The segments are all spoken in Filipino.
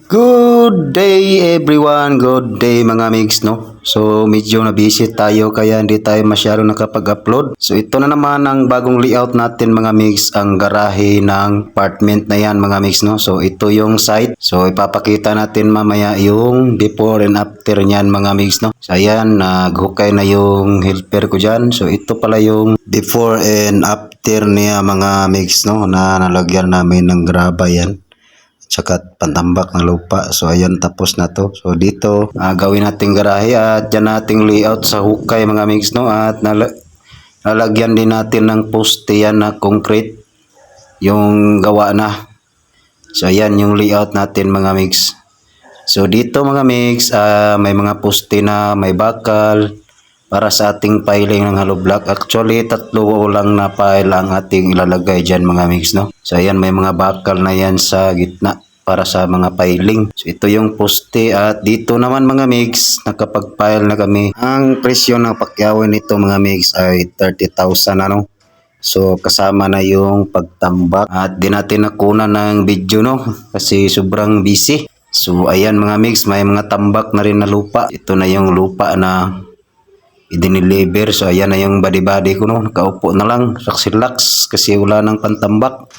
Good day everyone, good day mga mix no. So medyo na busy tayo kaya hindi tayo masyado nakapag-upload. So ito na naman ang bagong layout natin mga mix, ang garahe ng apartment na yan mga mix no. So ito yung site. So ipapakita natin mamaya yung before and after niyan mga mix no. So ayan, naghukay na yung helper ko dyan. So ito pala yung before and after niya mga mix no, na nalagyan namin ng graba yan, tsaka pantambak ng lupa. So ayan, tapos na to. So dito gawin natin garahe at dyan nating layout sa hukay mga mix no, at lalagyan din natin ng poste yan na concrete yung gawa na. So ayan yung layout natin mga mix. So dito mga mix, may mga poste na may bakal para sa ating piling ng hollow block. Actually, tatlo lang na pile ang ating ilalagay dyan mga mix no. So ayan, may mga bakal na yan sa gitna para sa mga piling. So ito yung poste, at dito naman mga mix, nakapag-pile na kami. Ang presyo ng pakyawin nito mga mix ay 30,000 ano. So kasama na yung pagtambak, at di natin nakuna ng video no kasi sobrang busy. So ayan mga mix, may mga tambak na rin na lupa. Ito na yung lupa na i-deliver. So ayan na yung body ko no, nakaupo na lang, relax kasi wala nang pantambak.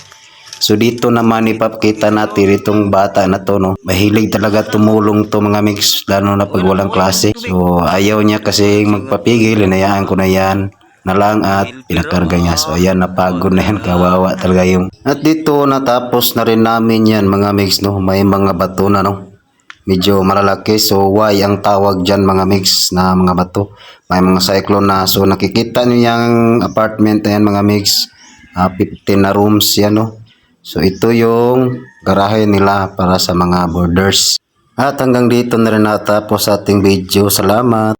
So dito naman ipapakita natin itong bata na to no, mahilig talaga tumulong to mga mix, lalo na pag walang klase. So ayaw niya kasi magpapigil, hinayaan ko na yan na lang at pinakarga niya. So ayan, napagod na yan, kawawa talaga yung. At dito natapos na rin namin yan mga mix no, may mga bato na no, medyo malalaki. So why ang tawag dyan mga mix na mga bato, may mga cyclone na. So nakikita nyo yung apartment na yan mga mix, 15 na rooms yan no. So ito yung garahe nila para sa mga boarders. At hanggang dito na rin natapos ating video. Salamat.